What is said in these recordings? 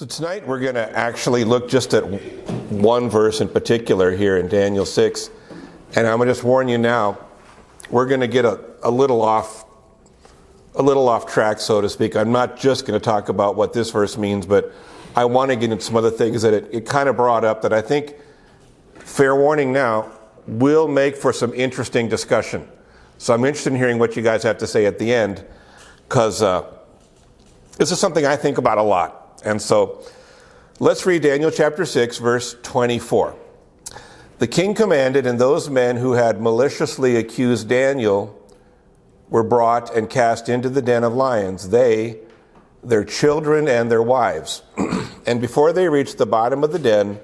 So tonight we're going to actually look just at one verse in particular here in Daniel 6. And I'm going to just warn you now, we're going to get a little off track, so to speak. I'm not just going to talk about what this verse means, but I want to get into some other things that it kind of brought up that I think, fair warning now, will make for some interesting discussion. So I'm interested in hearing what you guys have to say at the end, because this is something I think about a lot. And so let's read Daniel chapter 6, verse 24. The king commanded, and those men who had maliciously accused Daniel were brought and cast into the den of lions, they, their children, and their wives. And before they reached the bottom of the den,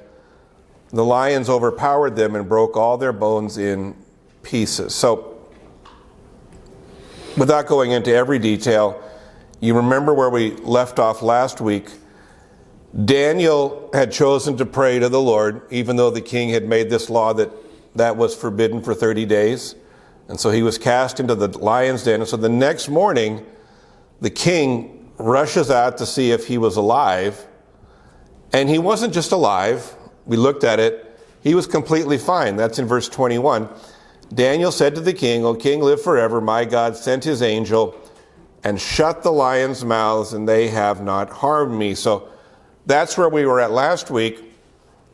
the lions overpowered them and broke all their bones in pieces. So, without going into every detail, you remember where we left off last week. Daniel had chosen to pray to the Lord, even though the king had made this law that was forbidden for 30 days. And so he was cast into the lion's den. And so the next morning, the king rushes out to see if he was alive. And he wasn't just alive. We looked at it. He was completely fine. That's in verse 21. Daniel said to the king, "O king, live forever. My God sent his angel and shut the lions' mouths, and they have not harmed me." So that's where we were at last week.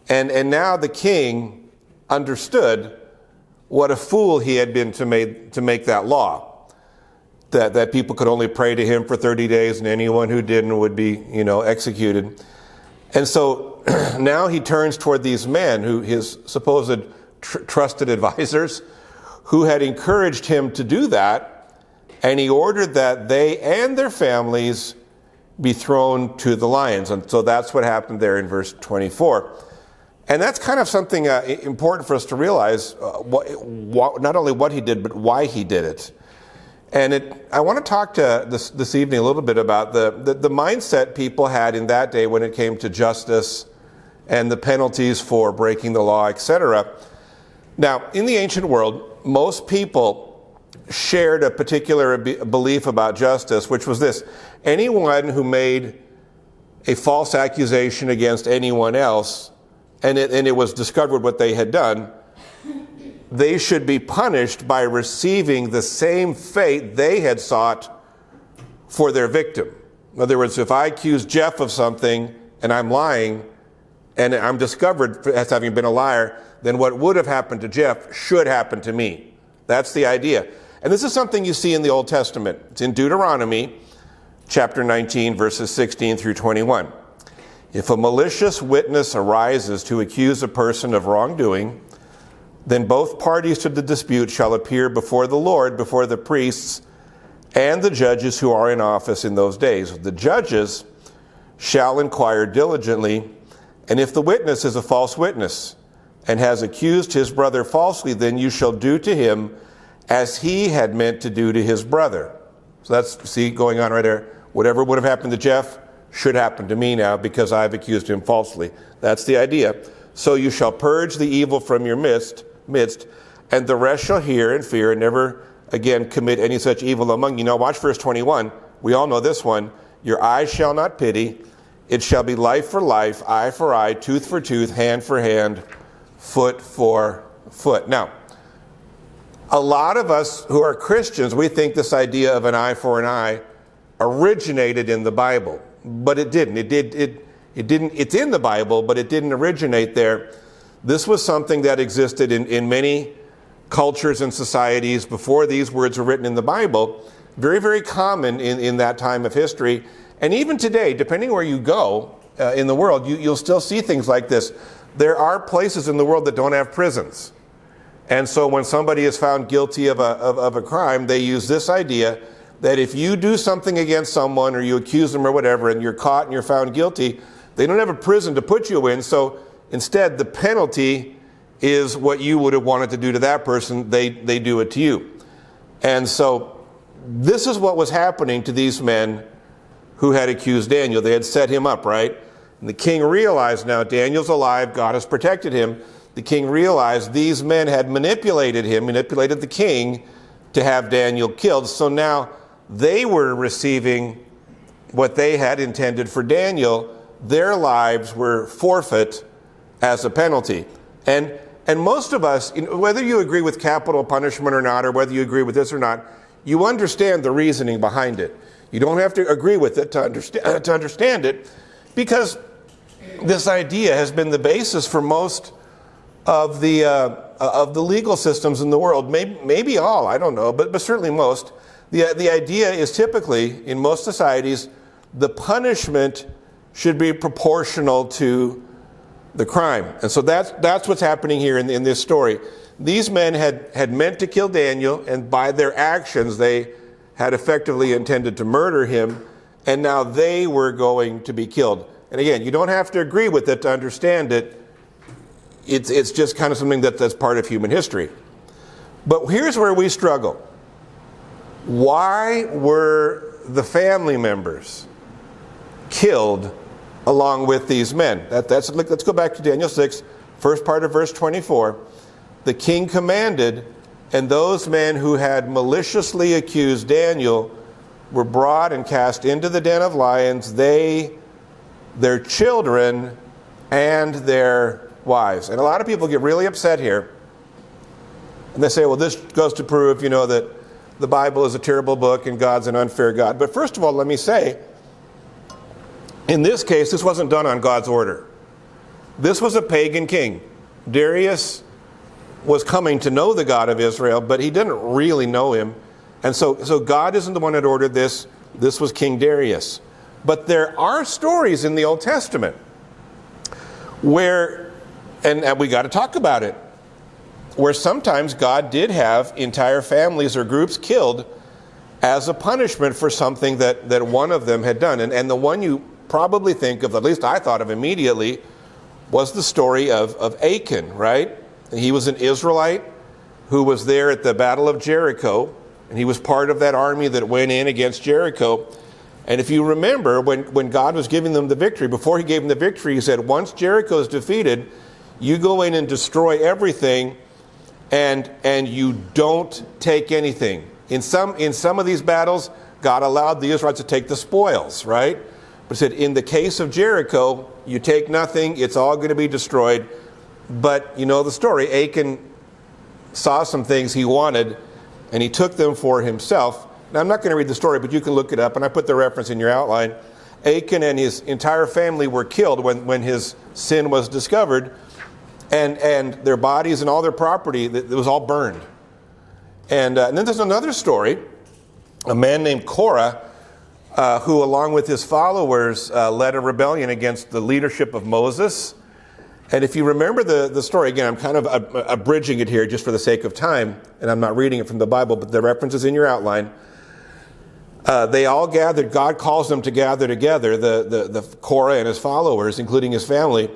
And now the king understood what a fool he had been to make that law. That people could only pray to him for 30 days, and anyone who didn't would be, executed. And so now he turns toward these men, who his supposed trusted advisors, who had encouraged him to do that, and he ordered that they and their families be thrown to the lions. And so that's what happened there in verse 24. And that's kind of something important for us to realize, not only what he did, but why he did it. And I want to talk to this evening a little bit about the mindset people had in that day when it came to justice and the penalties for breaking the law, etc. Now, in the ancient world, most people shared a particular belief about justice, which was this: anyone who made a false accusation against anyone else, and it was discovered what they had done, they should be punished by receiving the same fate they had sought for their victim. In other words, if I accuse Jeff of something and I'm lying and I'm discovered as having been a liar, then what would have happened to Jeff should happen to me. That's the idea. And this is something you see in the Old Testament. It's in Deuteronomy chapter 19, verses 16 through 21. If a malicious witness arises to accuse a person of wrongdoing, then both parties to the dispute shall appear before the Lord, before the priests and the judges who are in office in those days. The judges shall inquire diligently, and if the witness is a false witness and has accused his brother falsely, then you shall do to him as he had meant to do to his brother. So that's, see, going on right there. Whatever would have happened to Jeff should happen to me now because I've accused him falsely. That's the idea. So you shall purge the evil from your midst, and the rest shall hear and fear and never again commit any such evil among you. Now watch verse 21. We all know this one. Your eyes shall not pity. It shall be life for life, eye for eye, tooth for tooth, hand for hand, foot for foot. Now, a lot of us who are Christians, we think this idea of an eye for an eye originated in the Bible, but it didn't. It didn't. It's in the Bible, but it didn't originate there. This was something that existed in many cultures and societies before these words were written in the Bible. Very, very common in that time of history. And even today, depending where you go in the world, you'll still see things like this. There are places in the world that don't have prisons. And so when somebody is found guilty of a crime, they use this idea that if you do something against someone or you accuse them or whatever and you're caught and you're found guilty, they don't have a prison to put you in. So instead, the penalty is what you would have wanted to do to that person. They do it to you. And so this is what was happening to these men who had accused Daniel. They had set him up, right? And the king realized now Daniel's alive. God has protected him. The king realized these men had manipulated the king to have Daniel killed. So now they were receiving what they had intended for Daniel. their lives were forfeit as a penalty. And most of us, whether you agree with capital punishment or not, or whether you agree with this or not, you understand the reasoning behind it. You don't have to agree with it to understand it, because this idea has been the basis for most of the legal systems in the world. Maybe all, I don't know, but certainly most. The idea is typically, in most societies, the punishment should be proportional to the crime. And so that's what's happening here in this story. These men had meant to kill Daniel, and by their actions they had effectively intended to murder him, and now they were going to be killed. And again, you don't have to agree with it to understand it. It's just kind of something that's part of human history. But here's where we struggle. Why were the family members killed along with these men? Let's go back to Daniel 6, first part of verse 24. The king commanded, and those men who had maliciously accused Daniel were brought and cast into the den of lions, they, their children, and their wives. And a lot of people get really upset here. And they say, well, this goes to prove, that the Bible is a terrible book and God's an unfair God. But first of all, let me say, in this case, this wasn't done on God's order. This was a pagan king. Darius was coming to know the God of Israel, but he didn't really know him. And so God isn't the one that ordered this. This was King Darius. But there are stories in the Old Testament where, and we got to talk about it, where sometimes God did have entire families or groups killed as a punishment for something that one of them had done. And the one you probably think of, at least I thought of immediately, was the story of Achan, right? He was an Israelite who was there at the Battle of Jericho, and he was part of that army that went in against Jericho. And if you remember, when God was giving them the victory, before he gave them the victory, he said, once Jericho is defeated, you go in and destroy everything, and you don't take anything. In some of these battles, God allowed the Israelites to take the spoils, right? But he said, in the case of Jericho, you take nothing, it's all going to be destroyed. But you know the story. Achan saw some things he wanted, and he took them for himself. Now, I'm not going to read the story, but you can look it up, and I put the reference in your outline. Achan and his entire family were killed when his sin was discovered, and their bodies and all their property, it was all burned. And then there's another story, a man named Korah, who along with his followers led a rebellion against the leadership of Moses. And if you remember the story, again, I'm kind of abridging it here just for the sake of time, and I'm not reading it from the Bible, but the reference is in your outline. They all gathered, God calls them to gather together, the Korah and his followers, including his family,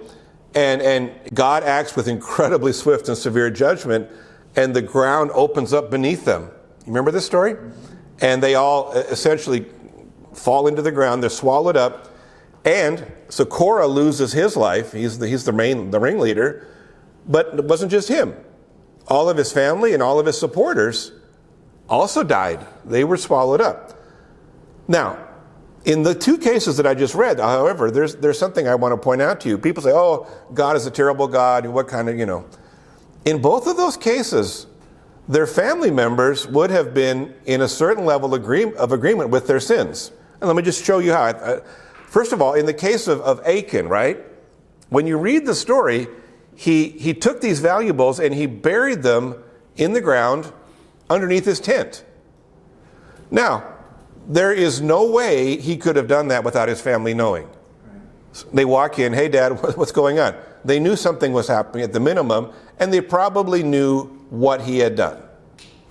and God acts with incredibly swift and severe judgment, and the ground opens up beneath them. You remember this story? And they all essentially fall into the ground, they're swallowed up, and so Korah loses his life. He's the ringleader, but it wasn't just him. All of his family and all of his supporters also died. They were swallowed up. Now, in the two cases that I just read, however, there's something I want to point out to you. People say, oh, God is a terrible God. What kind of, In both of those cases, their family members would have been in a certain level of agreement with their sins. And let me just show you how. First of all, in the case of Achan, right? When you read the story, he took these valuables and he buried them in the ground underneath his tent. Now, there is no way he could have done that without his family knowing. They walk in, hey, Dad, what's going on? They knew something was happening at the minimum, and they probably knew what he had done.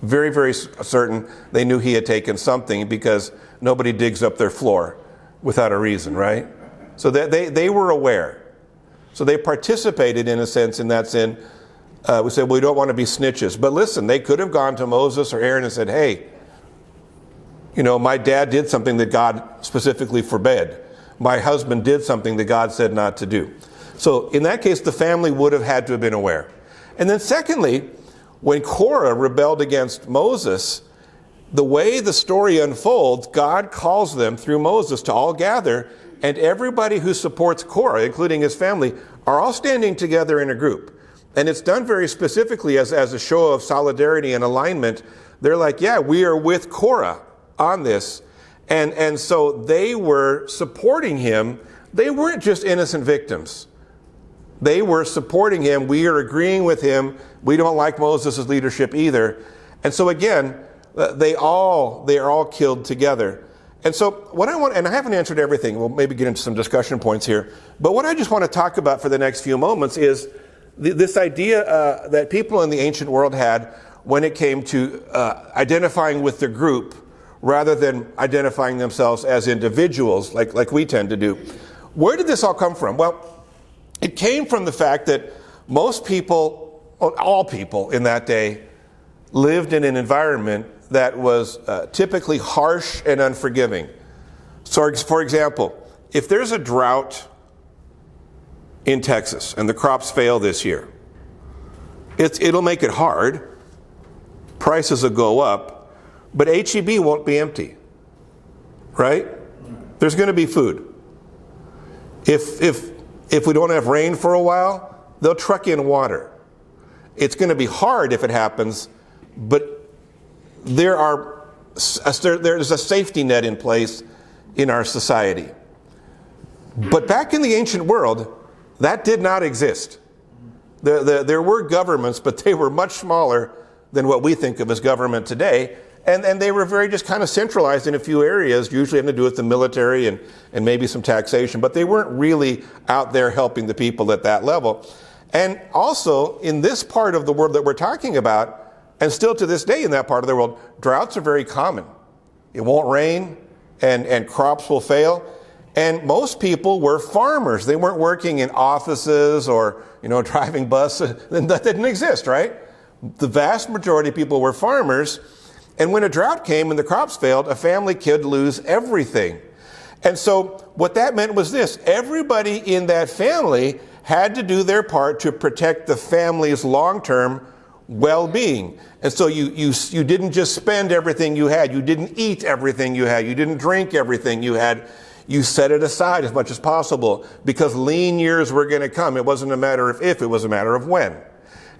Very, very certain they knew he had taken something, because nobody digs up their floor without a reason, right? So they were aware. So they participated, in a sense, in that sin. We said, well, we don't want to be snitches. But listen, they could have gone to Moses or Aaron and said, hey, my dad did something that God specifically forbade. My husband did something that God said not to do. So in that case, the family would have had to have been aware. And then secondly, when Korah rebelled against Moses, the way the story unfolds, God calls them through Moses to all gather, and everybody who supports Korah, including his family, are all standing together in a group. And it's done very specifically as a show of solidarity and alignment. They're like, yeah, we are with Korah on this. And so they were supporting him. They weren't just innocent victims. They were supporting him. We are agreeing with him. We don't like Moses' leadership either. And so again, they are all killed together. And so what I want, and I haven't answered everything, we'll maybe get into some discussion points here, but what I just want to talk about for the next few moments is this idea that people in the ancient world had when it came to identifying with the group rather than identifying themselves as individuals like we tend to do. Where did this all come from? Well, it came from the fact that most people, all people in that day, lived in an environment that was typically harsh and unforgiving. So, for example, if there's a drought in Texas and the crops fail this year, it'll make it hard. Prices will go up, but H-E-B won't be empty, right? There's going to be food. If we don't have rain for a while, they'll truck in water. It's going to be hard if it happens, but there's a safety net in place in our society. But back in the ancient world, that did not exist. There were governments, but they were much smaller than what we think of as government today. And they were very just kind of centralized in a few areas, usually having to do with the military and maybe some taxation, but they weren't really out there helping the people at that level. And also, in this part of the world that we're talking about, and still to this day in that part of the world, droughts are very common. It won't rain, and crops will fail. And most people were farmers. They weren't working in offices or, driving buses. That didn't exist, right? The vast majority of people were farmers. And when a drought came and the crops failed, a family could lose everything. And so what that meant was this: everybody in that family had to do their part to protect the family's long-term well-being. And so you didn't just spend everything you had. You didn't eat everything you had. You didn't drink everything you had. You set it aside as much as possible because lean years were going to come. It wasn't a matter of if, it was a matter of when.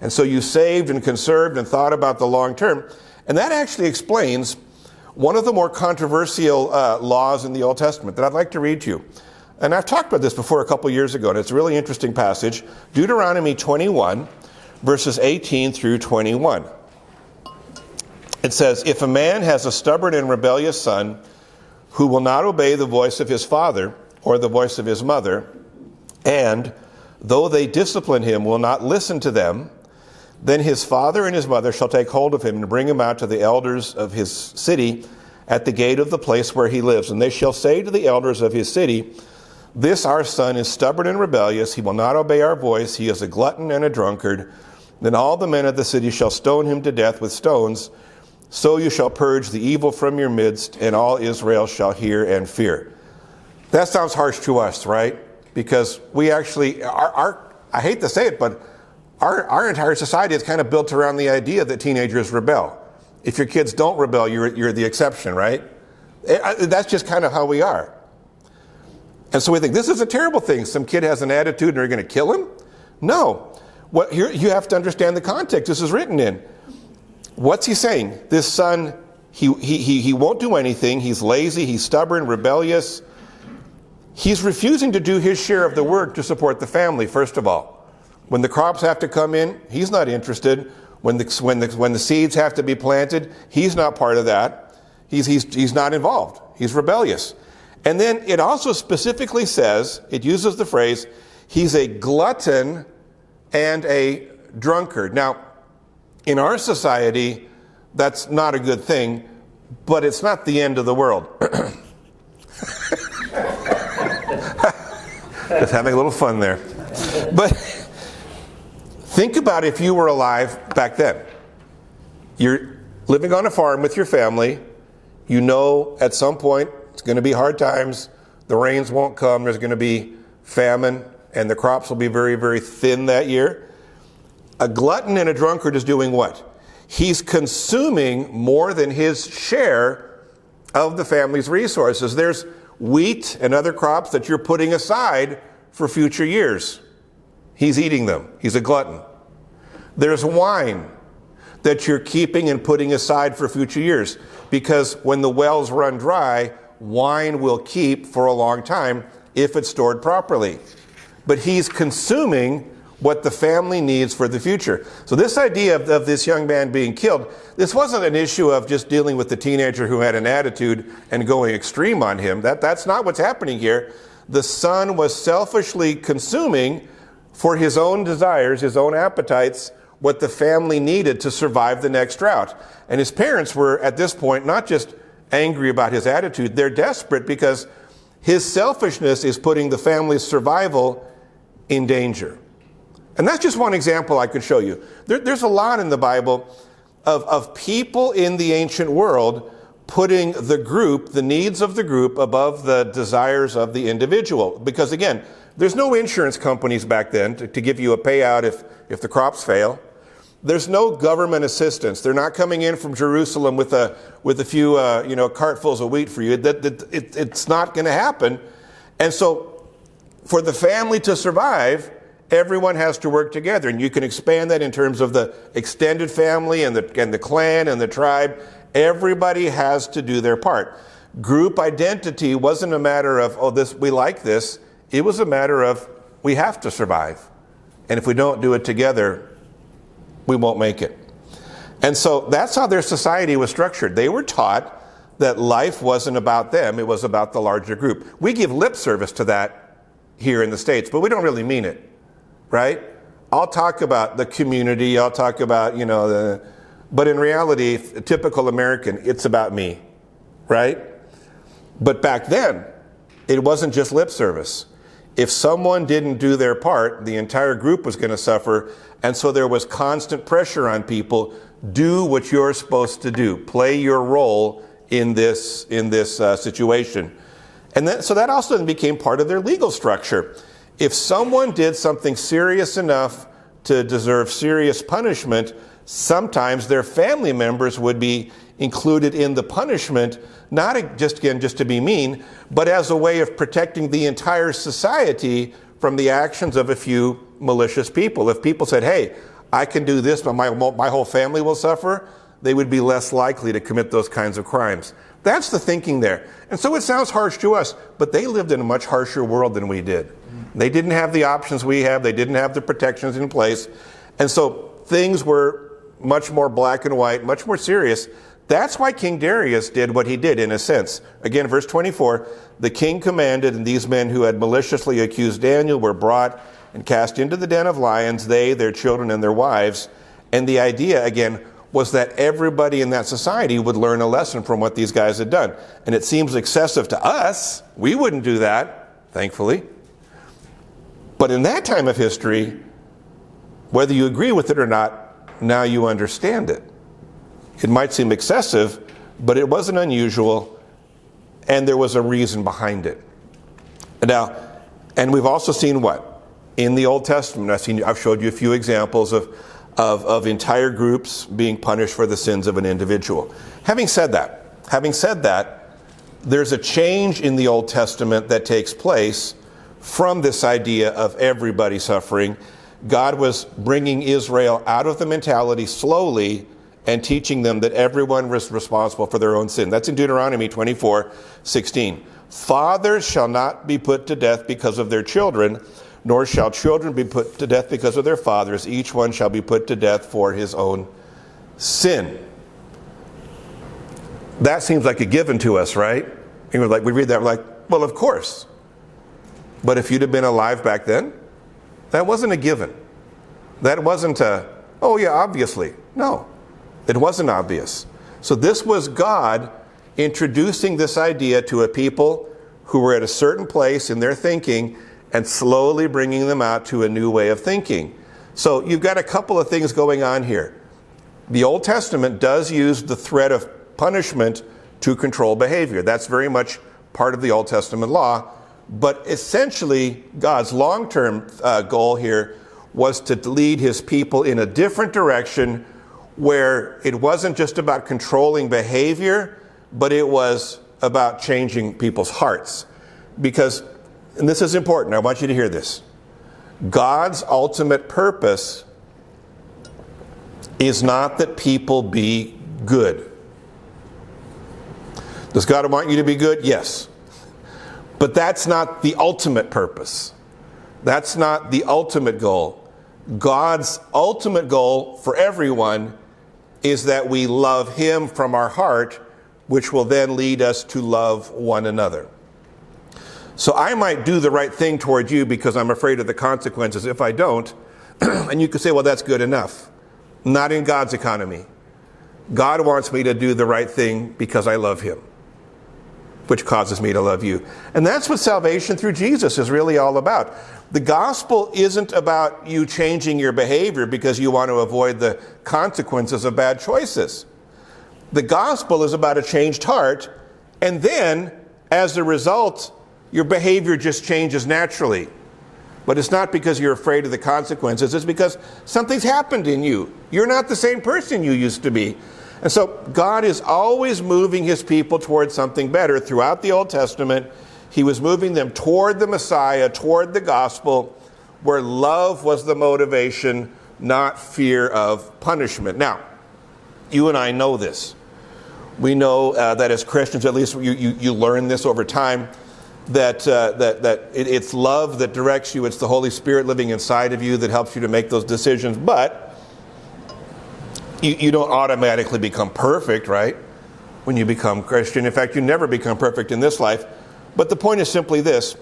And so you saved and conserved and thought about the long term. And that actually explains one of the more controversial laws in the Old Testament that I'd like to read to you. And I've talked about this before a couple years ago, and it's a really interesting passage. Deuteronomy 21, verses 18 through 21. It says, "If a man has a stubborn and rebellious son who will not obey the voice of his father or the voice of his mother, and though they discipline him, will not listen to them, then his father and his mother shall take hold of him and bring him out to the elders of his city at the gate of the place where he lives. And they shall say to the elders of his city, 'This our son is stubborn and rebellious. He will not obey our voice. He is a glutton and a drunkard. Then all the men of the city shall stone him to death with stones. So you shall purge the evil from your midst, and all Israel shall hear and fear.'" That sounds harsh to us, right? Because we actually, I hate to say it, but our entire society is kind of built around the idea that teenagers rebel. If your kids don't rebel, you're the exception, right? That's just kind of how we are. And so we think, this is a terrible thing. Some kid has an attitude and you're going to kill him? No. Here you have to understand the context this is written in. What's he saying? This son, he won't do anything. He's lazy, he's stubborn, rebellious. He's refusing to do his share of the work to support the family, first of all. When the crops have to come in, he's not interested. When the seeds have to be planted, he's not part of that. He's not involved. He's rebellious. And then it also specifically says, it uses the phrase, he's a glutton and a drunkard. Now, in our society, that's not a good thing, but it's not the end of the world. Just having a little fun there. But think about if you were alive back then. You're living on a farm with your family. You know at some point it's going to be hard times. The rains won't come. There's going to be famine, and the crops will be very, very thin that year. A glutton and a drunkard is doing what? He's consuming more than his share of the family's resources. wheat and other crops that you're putting aside for future years. He's eating them. He's a glutton. There's wine that you're keeping and putting aside for future years, because when the wells run dry, wine will keep for a long time if it's stored properly. But he's consuming what the family needs for the future. So this idea of this young man being killed, this wasn't an issue of just dealing with the teenager who had an attitude and going extreme on him. That's not what's happening here. The son was selfishly consuming for his own desires, his own appetites, what the family needed to survive the next drought. And his parents were, at this point, not just angry about his attitude, they're desperate because his selfishness is putting the family's survival in danger. And that's just one example I could show you. There's a lot in the Bible of people in the ancient world putting the needs of the group above the desires of the individual. Because again, there's no insurance companies back then to give you a payout if the crops fail. There's no government assistance. They're not coming in from Jerusalem with a few cartfuls of wheat for you. It's not going to happen. And so for the family to survive, everyone has to work together. And you can expand that in terms of the extended family and the clan and the tribe. Everybody has to do their part. Group identity wasn't a matter of, we like this. It was a matter of, we have to survive. And if we don't do it together, we won't make it. And so that's how their society was structured. They were taught that life wasn't about them, it was about the larger group. We give lip service to that here in the States, but we don't really mean it, right? I'll talk about the community, I'll talk about, but in reality, a typical American, it's about me, right? But back then, it wasn't just lip service. If someone didn't do their part, the entire group was going to suffer. And so there was constant pressure on people. Do what you're supposed to do. Play your role in this situation. And so that also then became part of their legal structure. If someone did something serious enough to deserve serious punishment, sometimes their family members would be included in the punishment, not just to be mean, but as a way of protecting the entire society from the actions of a few malicious people. If people said, hey, I can do this, but my whole family will suffer, they would be less likely to commit those kinds of crimes. That's the thinking there. And so it sounds harsh to us, but they lived in a much harsher world than we did. They didn't have the options we have. They didn't have the protections in place. And so things were much more black and white, much more serious. That's why King Darius did what he did, in a sense. Again, verse 24, the king commanded, and these men who had maliciously accused Daniel were brought and cast into the den of lions, they, their children, and their wives. And the idea, again, was that everybody in that society would learn a lesson from what these guys had done. And it seems excessive to us. We wouldn't do that, thankfully. But in that time of history, whether you agree with it or not, now you understand it. It might seem excessive, but it wasn't unusual, and there was a reason behind it. Now, and we've also seen what? In the Old Testament, I've showed you a few examples of entire groups being punished for the sins of an individual. Having said that, there's a change in the Old Testament that takes place from this idea of everybody suffering. God was bringing Israel out of the mentality slowly and teaching them that everyone was responsible for their own sin. That's in Deuteronomy 24:16. Fathers shall not be put to death because of their children, nor shall children be put to death because of their fathers. Each one shall be put to death for his own sin. That seems like a given to us, right? And we read that, we're like, well, of course. But if you'd have been alive back then, that wasn't a given. That wasn't oh yeah, obviously. No, it wasn't obvious. So this was God introducing this idea to a people who were at a certain place in their thinking and slowly bringing them out to a new way of thinking. So you've got a couple of things going on here. The Old Testament does use the threat of punishment to control behavior. That's very much part of the Old Testament law. But essentially, God's long-term goal here was to lead his people in a different direction where it wasn't just about controlling behavior, but it was about changing people's hearts. Because, and this is important, I want you to hear this. God's ultimate purpose is not that people be good. Does God want you to be good? Yes. But that's not the ultimate purpose. That's not the ultimate goal. God's ultimate goal for everyone is that we love Him from our heart, which will then lead us to love one another. So I might do the right thing toward you because I'm afraid of the consequences if I don't. And you could say, well, that's good enough. Not in God's economy. God wants me to do the right thing because I love Him, which causes me to love you. And that's what salvation through Jesus is really all about. The gospel isn't about you changing your behavior because you want to avoid the consequences of bad choices. The gospel is about a changed heart, and then, as a result, your behavior just changes naturally. But it's not because you're afraid of the consequences. It's because something's happened in you. You're not the same person you used to be. And so God is always moving His people towards something better. Throughout the Old Testament, He was moving them toward the Messiah, toward the gospel, where love was the motivation, not fear of punishment. Now, you and I know this. We know that as Christians, at least you learn this over time, that it's love that directs you. It's the Holy Spirit living inside of you that helps you to make those decisions. But you don't automatically become perfect, right, when you become Christian. In fact, you never become perfect in this life. But the point is simply this.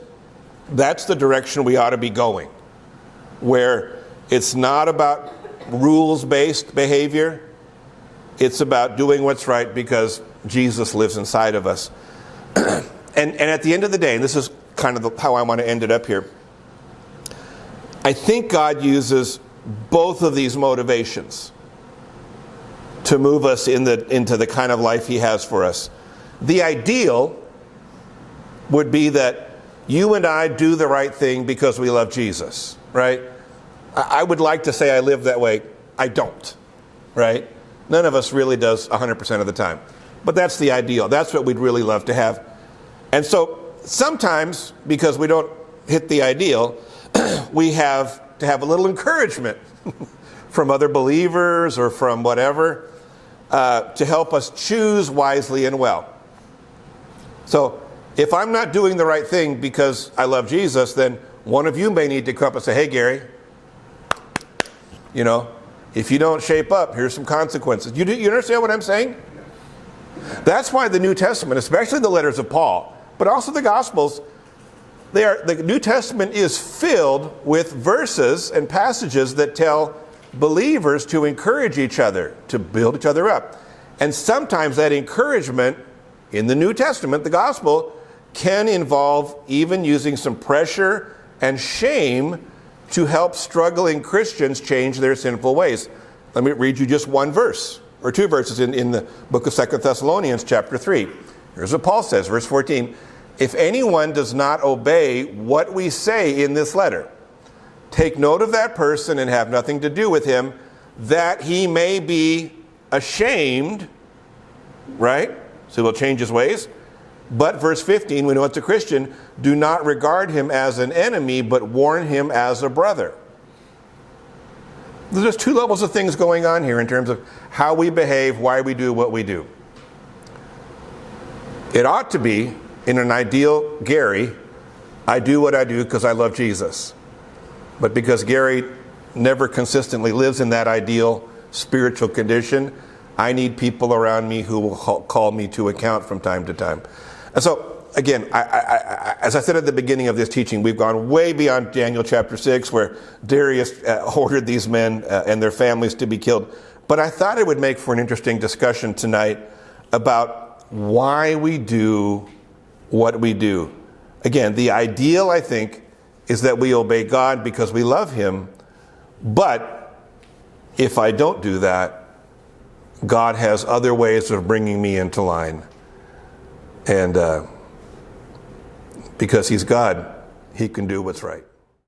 That's the direction we ought to be going, where it's not about rules-based behavior. It's about doing what's right because Jesus lives inside of us. And at the end of the day, and this is kind of how I want to end it up here, I think God uses both of these motivations to move us into the kind of life He has for us. The ideal would be that you and I do the right thing because we love Jesus, right? I would like to say I live that way. I don't, right? None of us really does 100% of the time. But that's the ideal. That's what we'd really love to have. And so sometimes, because we don't hit the ideal, we have to have a little encouragement from other believers or from whatever to help us choose wisely and well. So if I'm not doing the right thing because I love Jesus, then one of you may need to come up and say, hey, Gary, if you don't shape up, here's some consequences. You understand what I'm saying? That's why the New Testament, especially the letters of Paul, but also the Gospels, the New Testament is filled with verses and passages that tell believers to encourage each other, to build each other up. And sometimes that encouragement in the New Testament, the Gospel, can involve even using some pressure and shame to help struggling Christians change their sinful ways. Let me read you just one verse, or two verses in the book of 2 Thessalonians chapter 3. Here's what Paul says, verse 14. If anyone does not obey what we say in this letter, take note of that person and have nothing to do with him, that he may be ashamed, right? So he'll change his ways. But verse 15, we know it's a Christian, do not regard him as an enemy, but warn him as a brother. There's two levels of things going on here in terms of how we behave, why we do what we do. It ought to be, in an ideal Gary, I do what I do because I love Jesus. But because Gary never consistently lives in that ideal spiritual condition, I need people around me who will call me to account from time to time. And so, again, as I said at the beginning of this teaching, we've gone way beyond Daniel chapter 6, where Darius ordered these men and their families to be killed. But I thought it would make for an interesting discussion tonight about why we do what we do. Again, the ideal, I think, is that we obey God because we love Him. But if I don't do that, God has other ways of bringing me into line. And because He's God, He can do what's right.